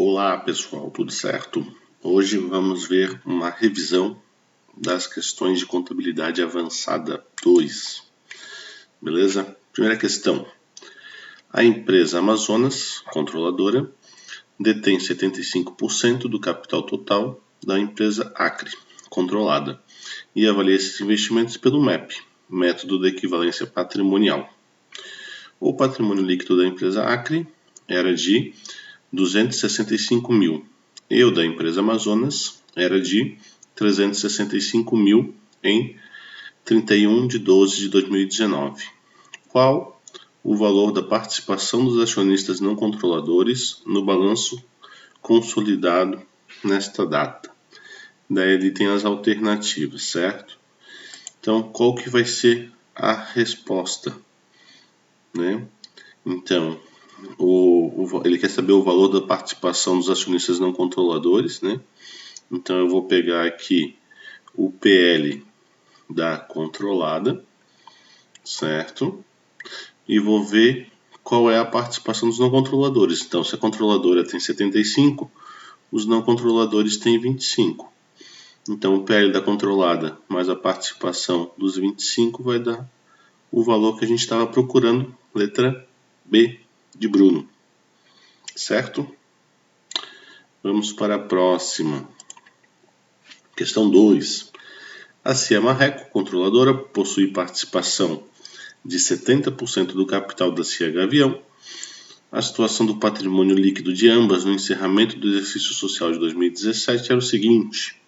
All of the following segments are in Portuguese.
Olá pessoal, tudo certo? Hoje vamos ver uma revisão das questões de contabilidade avançada 2, beleza? Primeira questão: a empresa Amazonas, controladora, detém 75% do capital total da empresa Acre, controlada, e avalia esses investimentos pelo MEP, método de equivalência patrimonial. O patrimônio líquido da empresa Acre era de 265 mil, e o da empresa Amazonas era de 365 mil em 31 de 12 de 2019. Qual o valor da participação dos acionistas não controladores no balanço consolidado nesta data? Daí ele tem as alternativas, certo? Então, qual que vai ser a resposta, né? Então, ele quer saber o valor da participação dos acionistas não controladores, né? Então eu vou pegar aqui o PL da controlada, certo? E vou ver qual é a participação dos não controladores. Então, se a controladora tem 75, os não controladores têm 25. Então, o PL da controlada mais a participação dos 25 vai dar o valor que a gente estava procurando, letra B de Bruno. Certo? Vamos para a próxima. Questão 2. A CIA Marreco, controladora, possui participação de 70% do capital da CIA Gavião. A situação do patrimônio líquido de ambas no encerramento do exercício social de 2017 era o seguinte: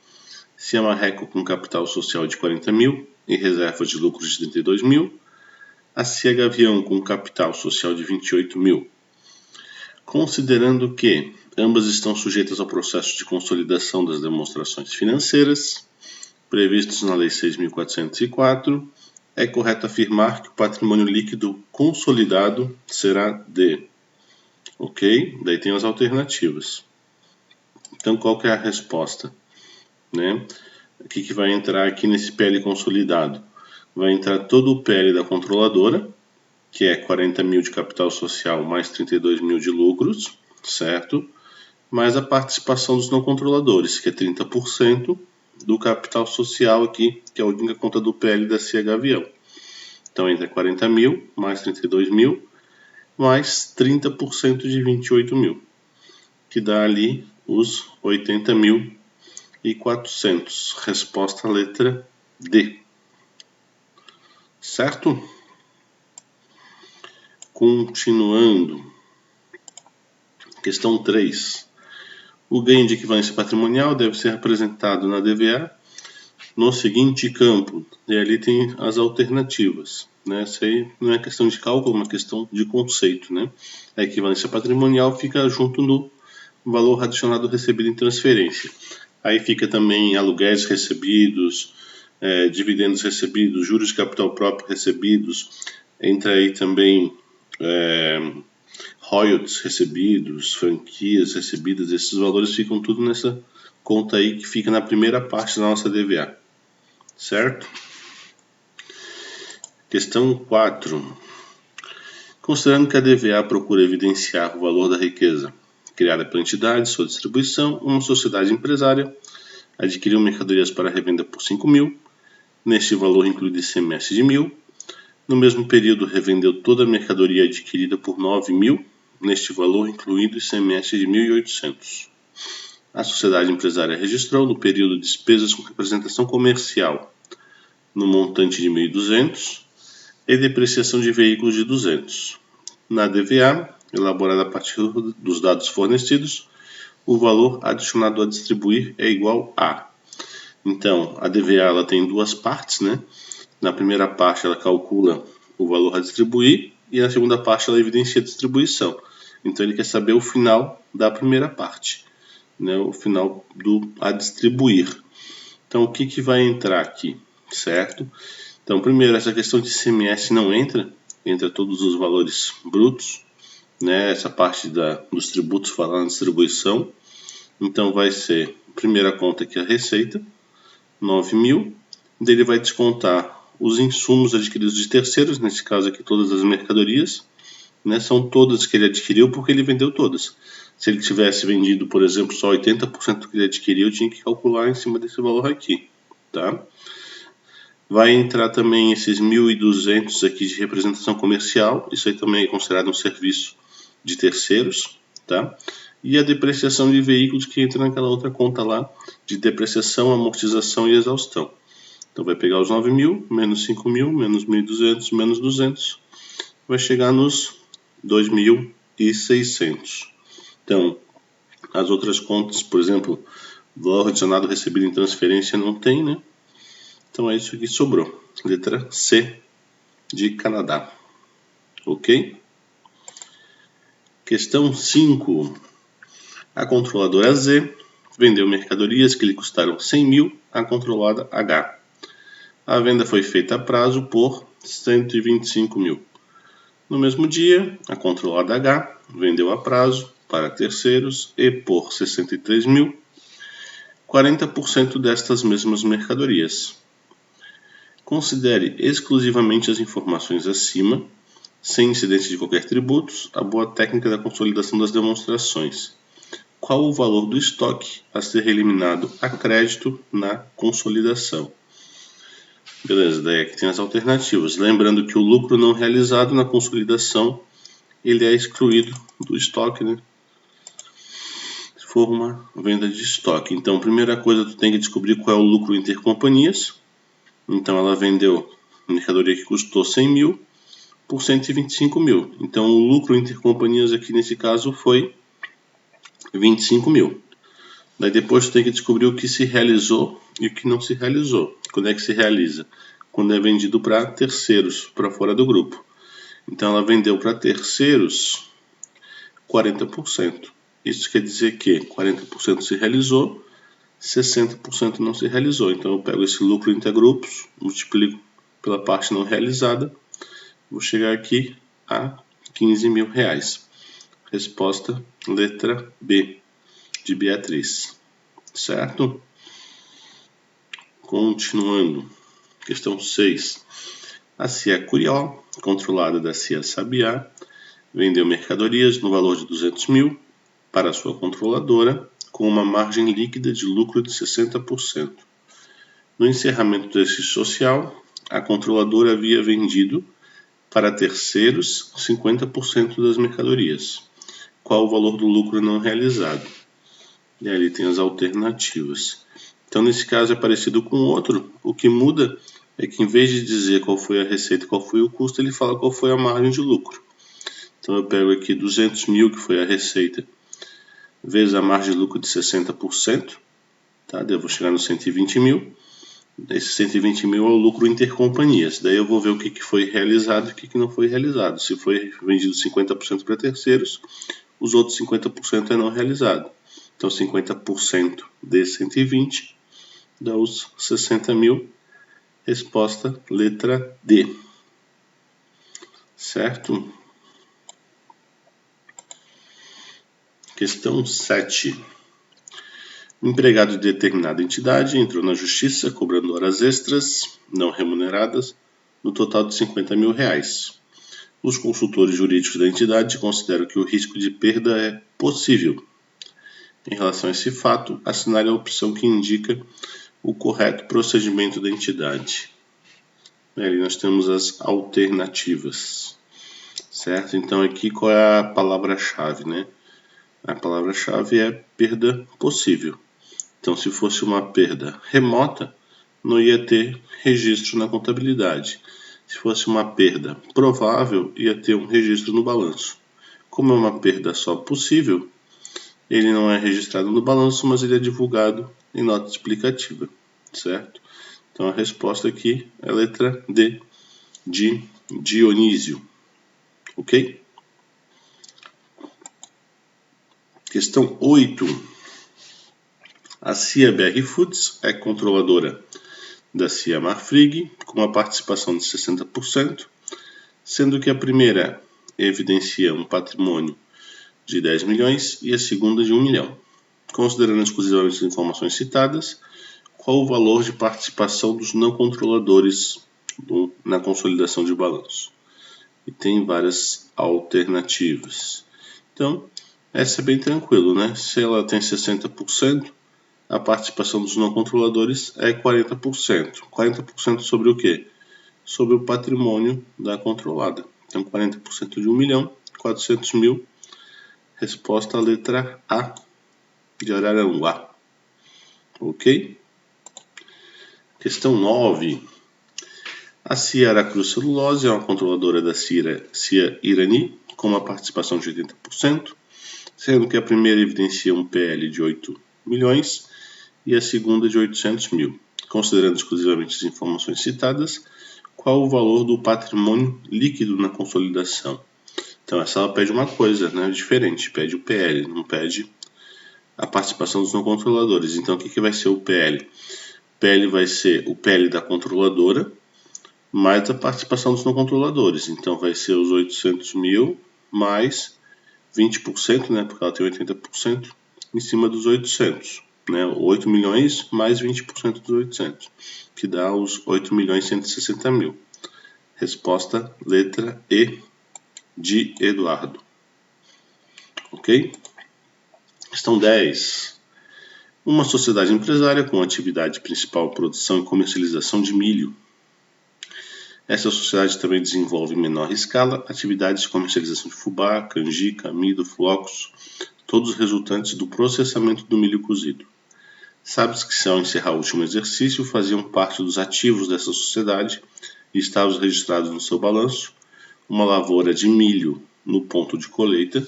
CIA Marreco com capital social de 40 mil e reservas de lucros de 32 mil. A CIA Gavião com capital social de 28 mil. Considerando que ambas estão sujeitas ao processo de consolidação das demonstrações financeiras previstos na Lei 6.404, é correto afirmar que o patrimônio líquido consolidado será de... Ok? Daí tem as alternativas. Então, qual que é a resposta? Né? O que vai entrar aqui nesse PL consolidado? Vai entrar todo o PL da controladora, que é 40 mil de capital social mais 32 mil de lucros, certo? Mais a participação dos não controladores, que é 30% do capital social aqui, que é a única conta do PL da CIA Gavião. Então entra 40 mil mais 32 mil, mais 30% de 28 mil, que dá ali os 80.400. Resposta letra D. Certo? Continuando. Questão 3. O ganho de equivalência patrimonial deve ser representado na DVA no seguinte campo. E ali tem as alternativas. Né? Isso aí não é questão de cálculo, é uma questão de conceito. Né? A equivalência patrimonial fica junto no valor adicionado recebido em transferência. Aí fica também aluguéis recebidos, dividendos recebidos, juros de capital próprio recebidos. Entra aí também royalties recebidos, franquias recebidas. Esses valores ficam tudo nessa conta aí que fica na primeira parte da nossa DVA. Certo? Questão 4. Considerando que a DVA procura evidenciar o valor da riqueza criada pela entidade, sua distribuição, uma sociedade empresária adquiriu mercadorias para revenda por 5 mil, neste valor incluído ICMS de 1.000, no mesmo período revendeu toda a mercadoria adquirida por 9 mil, neste valor incluído ICMS de 1.800. A sociedade empresária registrou no período despesas com representação comercial no montante de 1.200 e depreciação de veículos de 200. Na DVA, elaborada a partir dos dados fornecidos, o valor adicionado a distribuir é igual a... Então, a DVA ela tem duas partes, né? Na primeira parte ela calcula o valor a distribuir e na segunda parte ela evidencia a distribuição. Então ele quer saber o final da primeira parte, né? O final do a distribuir. Então o que vai entrar aqui, certo? Então primeiro, essa questão de ICMS não entra todos os valores brutos, né? Essa parte dos tributos fala na distribuição. Então vai ser, primeira conta aqui a receita, 9 mil, ele vai descontar os insumos adquiridos de terceiros, nesse caso aqui todas as mercadorias, né, são todas que ele adquiriu porque ele vendeu todas. Se ele tivesse vendido, por exemplo, só 80% do que ele adquiriu, eu tinha que calcular em cima desse valor aqui, tá? Vai entrar também esses 1.200 aqui de representação comercial, isso aí também é considerado um serviço de terceiros, tá? E a depreciação de veículos que entra naquela outra conta lá, de depreciação, amortização e exaustão. Então vai pegar os 9.000, menos 5.000, menos 1.200, menos 200, vai chegar nos 2.600. Então, as outras contas, por exemplo, valor adicionado recebido em transferência não tem, né? Então é isso que sobrou. Letra C de Canadá. Ok? Questão 5. A controladora Z vendeu mercadorias que lhe custaram 100.000 à controlada H. A venda foi feita a prazo por 125.000. No mesmo dia, a controlada H vendeu a prazo para terceiros e por 63.000, 40% destas mesmas mercadorias. Considere exclusivamente as informações acima, sem incidência de qualquer tributos, a boa técnica da consolidação das demonstrações. Qual o valor do estoque a ser eliminado a crédito na consolidação? Beleza, daí aqui tem as alternativas. Lembrando que o lucro não realizado na consolidação, ele é excluído do estoque, né? Se for uma venda de estoque. Então, primeira coisa, tu tem que descobrir qual é o lucro intercompanhias. Então, ela vendeu mercadoria que custou 100.000 por 125.000. Então, o lucro intercompanhias aqui nesse caso foi 25.000. Daí depois tu tem que descobrir o que se realizou e o que não se realizou. Quando é que se realiza? Quando é vendido para terceiros, para fora do grupo. Então ela vendeu para terceiros 40%. Isso quer dizer que 40% se realizou, 60% não se realizou. Então eu pego esse lucro intergrupos, multiplico pela parte não realizada, vou chegar aqui a 15.000 reais. Resposta letra B de Beatriz. Certo? Continuando. Questão 6. A CIA Curió, controlada da CIA Sabiá, vendeu mercadorias no valor de 200.000 para sua controladora, com uma margem líquida de lucro de 60%. No encerramento do exercício social, a controladora havia vendido para terceiros 50% das mercadorias. Qual o valor do lucro não realizado? E ali tem as alternativas. Então, nesse caso é parecido com o outro. O que muda é que, em vez de dizer qual foi a receita e qual foi o custo, ele fala qual foi a margem de lucro. Então, eu pego aqui 200.000, que foi a receita, vezes a margem de lucro de 60%. Tá? Daí eu vou chegar nos 120.000. Esse 120.000 é o lucro intercompanhias. Daí eu vou ver o que foi realizado e o que não foi realizado. Se foi vendido 50% para terceiros, os outros 50% é não realizado. Então, 50% de 120 dá os 60.000. Resposta letra D. Certo? Questão 7. Um empregado de determinada entidade entrou na justiça cobrando horas extras não remuneradas no total de 50.000 reais. Os consultores jurídicos da entidade consideram que o risco de perda é possível. Em relação a esse fato, assinale a opção que indica o correto procedimento da entidade. Ali nós temos as alternativas. Certo? Então aqui qual é a palavra-chave, né? A palavra-chave é perda possível. Então se fosse uma perda remota, não ia ter registro na contabilidade. Se fosse uma perda provável, ia ter um registro no balanço. Como é uma perda só possível, ele não é registrado no balanço, mas ele é divulgado em nota explicativa, certo? Então a resposta aqui é a letra D de Dionísio, ok? Questão 8. A CIA BR Foods é controladora da CIA Marfrig, com uma participação de 60%, sendo que a primeira evidencia um patrimônio de 10 milhões e a segunda de 1 milhão. Considerando exclusivamente as informações citadas, qual o valor de participação dos não controladores na consolidação de balanço? E tem várias alternativas. Então, Essa é bem tranquilo, né? Se ela tem 60%, a participação dos não controladores é 40%. 40% sobre o quê? Sobre o patrimônio da controlada. Então, 40% de 1 milhão, 400 mil. Resposta à letra A de Araranguá. Ok? Questão 9. A CIA Aracruz Celulose é uma controladora da CIA Irani, com uma participação de 80%, sendo que a primeira evidencia um PL de 8 milhões e a segunda de 800 mil. Considerando exclusivamente as informações citadas, qual o valor do patrimônio líquido na consolidação? Então, essa ela pede uma coisa, né, diferente, pede o PL, não pede a participação dos não controladores. Então, o que vai ser o PL? O PL vai ser o PL da controladora mais a participação dos não controladores. Então, vai ser os 800 mil mais 20%, né, porque ela tem 80%, em cima dos 800. Né, 8 milhões mais 20% dos 800, que dá os 8 milhões e 160 mil. Resposta letra E de Eduardo. Ok? Questão 10. Uma sociedade empresária com atividade principal produção e comercialização de milho. Essa sociedade também desenvolve em menor escala atividades de comercialização de fubá, canjica, amido, flocos, todos resultantes do processamento do milho cozido. Sabe-se que, se ao encerrar o último exercício, faziam parte dos ativos dessa sociedade e estavam registrados no seu balanço uma lavoura de milho no ponto de colheita,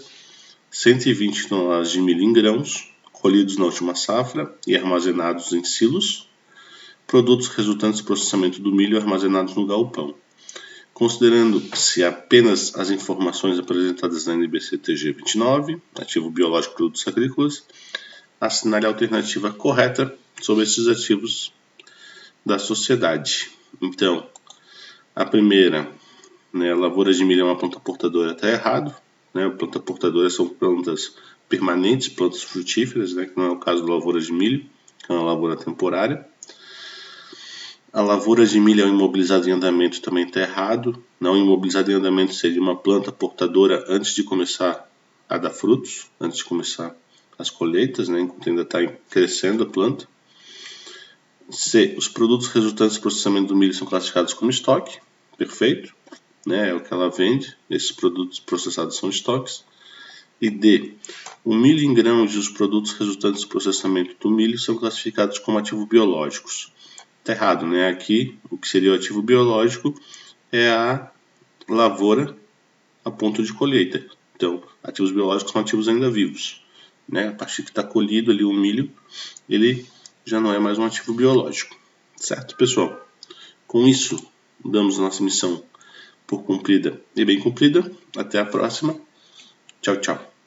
120 toneladas de milho em grãos, colhidos na última safra e armazenados em silos, produtos resultantes do processamento do milho armazenados no galpão. Considerando-se apenas as informações apresentadas na NBC-TG 29, ativo biológico de produtos agrícolas, assinale a alternativa correta sobre esses ativos da sociedade. Então, a primeira, né, lavoura de milho é uma planta portadora, está errado. Né, planta portadora são plantas permanentes, plantas frutíferas, né, que não é o caso da lavoura de milho, que é uma lavoura temporária. A lavoura de milho é um imobilizado em andamento, também está errado. Não, imobilizado em andamento seria uma planta portadora antes de começar a dar frutos, antes de começar as colheitas, né, enquanto ainda está crescendo a planta. C. Os produtos resultantes do processamento do milho são classificados como estoque. Perfeito. Né, é o que ela vende. Esses produtos processados são estoques. E D. O milho em grãos e os produtos resultantes do processamento do milho são classificados como ativos biológicos. Está errado, né? Aqui, o que seria o ativo biológico é a lavoura a ponto de colheita. Então, ativos biológicos são ativos ainda vivos. Né? A partir que está colhido ali o milho, ele já não é mais um ativo biológico. Certo, pessoal? Com isso, damos nossa missão por cumprida e bem cumprida. Até a próxima. Tchau, tchau.